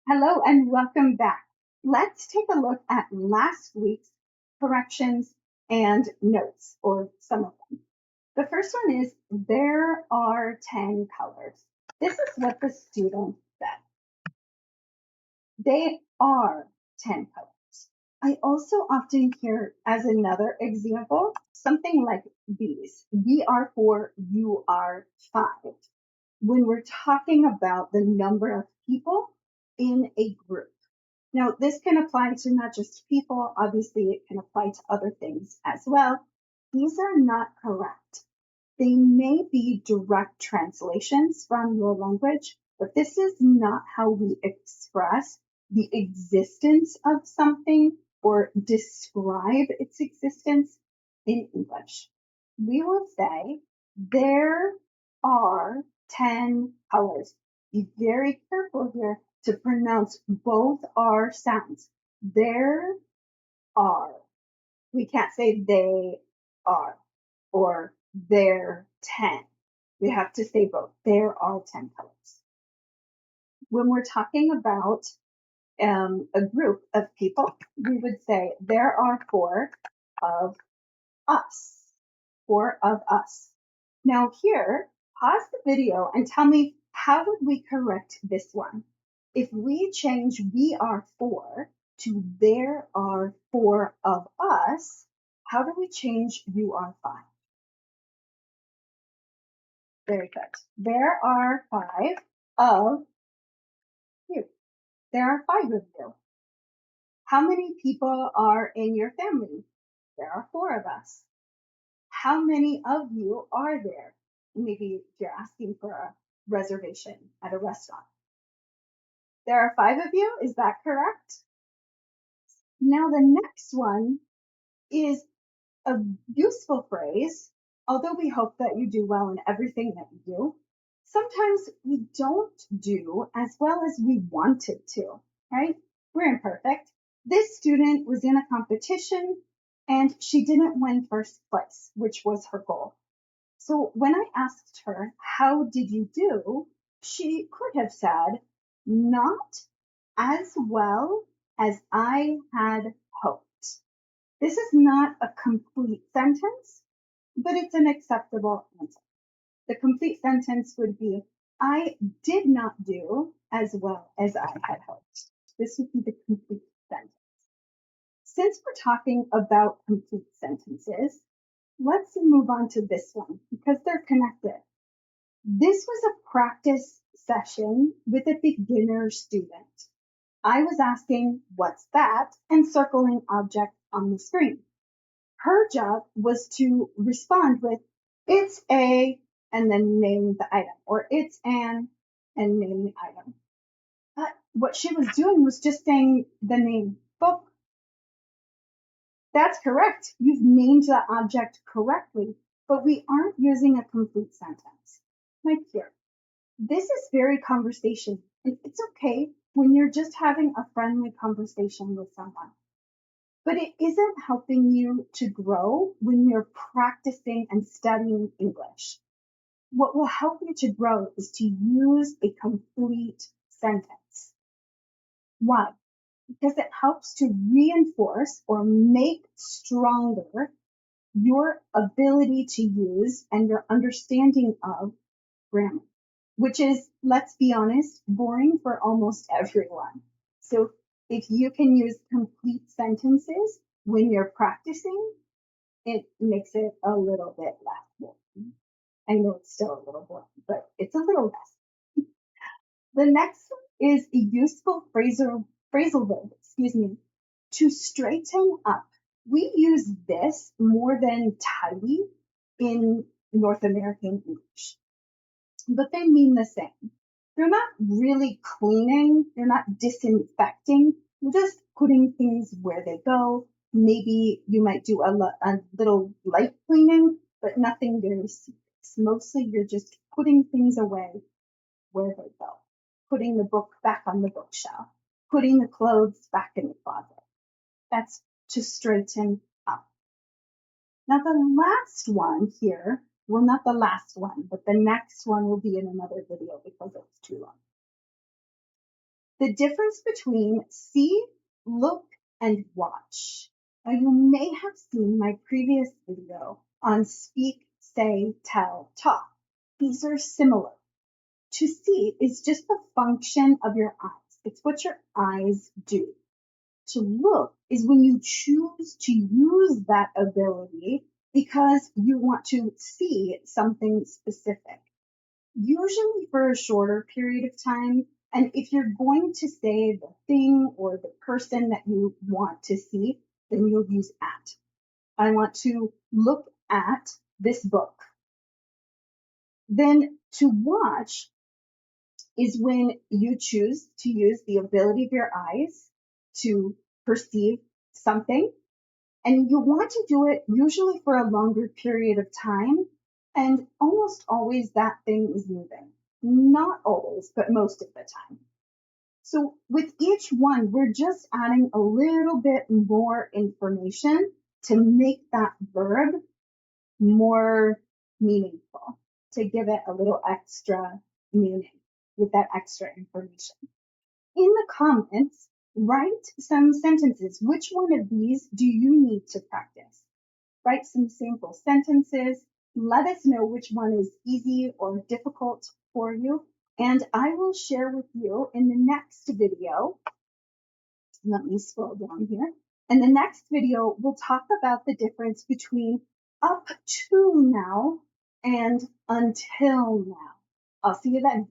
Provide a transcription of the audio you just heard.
Hello and welcome back. Let's take a look at last week's corrections and notes, or some of them. The first one is there are 10 colors. This is what the student said. They are 10 colors. I also often hear as another example something like these. We are 4, you are 5. When we're talking about the number of people in a group. Now, this can apply to not just people, obviously, it can apply to other things as well. These are not correct. They may be direct translations from your language, but this is not how we express the existence of something or describe its existence in English. We will say, there are 10 colors. Be very careful here to pronounce both R sounds. There are. We can't say they are or they're 10. We have to say both. There are 10 colors. When we're talking about a group of people, we would say there are 4 of us. 4 of us. Now here, pause the video and tell me how would we correct this one? If we change we are 4 to there are 4 of us, how do we change you are 5? Very good. There are 5 of you. There are 5 of you. How many people are in your family? There are 4 of us. How many of you are there? Maybe you're asking for a reservation at a restaurant. There are 5 of you. Is that correct? Now the next one is a useful phrase. Although we hope that you do well in everything that you do, sometimes we don't do as well as we wanted to, right? We're imperfect. This student was in a competition and she didn't win first place, which was her goal. So when I asked her, how did you do? She could have said, not as well as I had hoped. This is not a complete sentence, but it's an acceptable answer. The complete sentence would be, I did not do as well as I had hoped. This would be the complete sentence. Since we're talking about complete sentences, let's move on to this one because they're connected. This was a practice session with a beginner student. I was asking, what's that? And circling object on the screen. Her job was to respond with, it's a, and then name the item, or it's an, and name the item. But what she was doing was just saying the name book. That's correct. You've named the object correctly, but we aren't using a complete sentence. Like here, this is very conversation, and it's okay when you're just having a friendly conversation with someone. But it isn't helping you to grow when you're practicing and studying English. What will help you to grow is to use a complete sentence. Why? Because it helps to reinforce or make stronger your ability to use and your understanding of grammar, which is, let's be honest, boring for almost everyone. So if you can use complete sentences when you're practicing, it makes it a little bit less boring. I know it's still a little boring, but it's a little less. The next one is a useful phrasal verb, to straighten up. We use this more than tidy in North American English, but they mean the same. They're not really cleaning, they're not disinfecting, they're just putting things where they go. Maybe you might do a little light cleaning, but nothing very serious. Mostly you're just putting things away where they go, putting the book back on the bookshelf, putting the clothes back in the closet. That's to straighten up. Now the last one here, well, not the last one, but the next one will be in another video because it's too long. The difference between see, look, and watch. Now, you may have seen my previous video on speak, say, tell, talk. These are similar. To see is just the function of your eyes. It's what your eyes do. To look is when you choose to use that ability because you want to see something specific, usually for a shorter period of time. And if you're going to say the thing or the person that you want to see, then you'll use at. I want to look at this book. Then to watch is when you choose to use the ability of your eyes to perceive something. And you want to do it usually for a longer period of time. And almost always that thing is moving. Not always, but most of the time. So with each one, we're just adding a little bit more information to make that verb more meaningful, to give it a little extra meaning with that extra information. In the comments, write some sentences. Which one of these do you need to practice? Write some sample sentences. Let us know which one is easy or difficult for you. And I will share with you in the next video. Let me scroll down here. In the next video, we'll talk about the difference between up to now and until now. I'll see you then.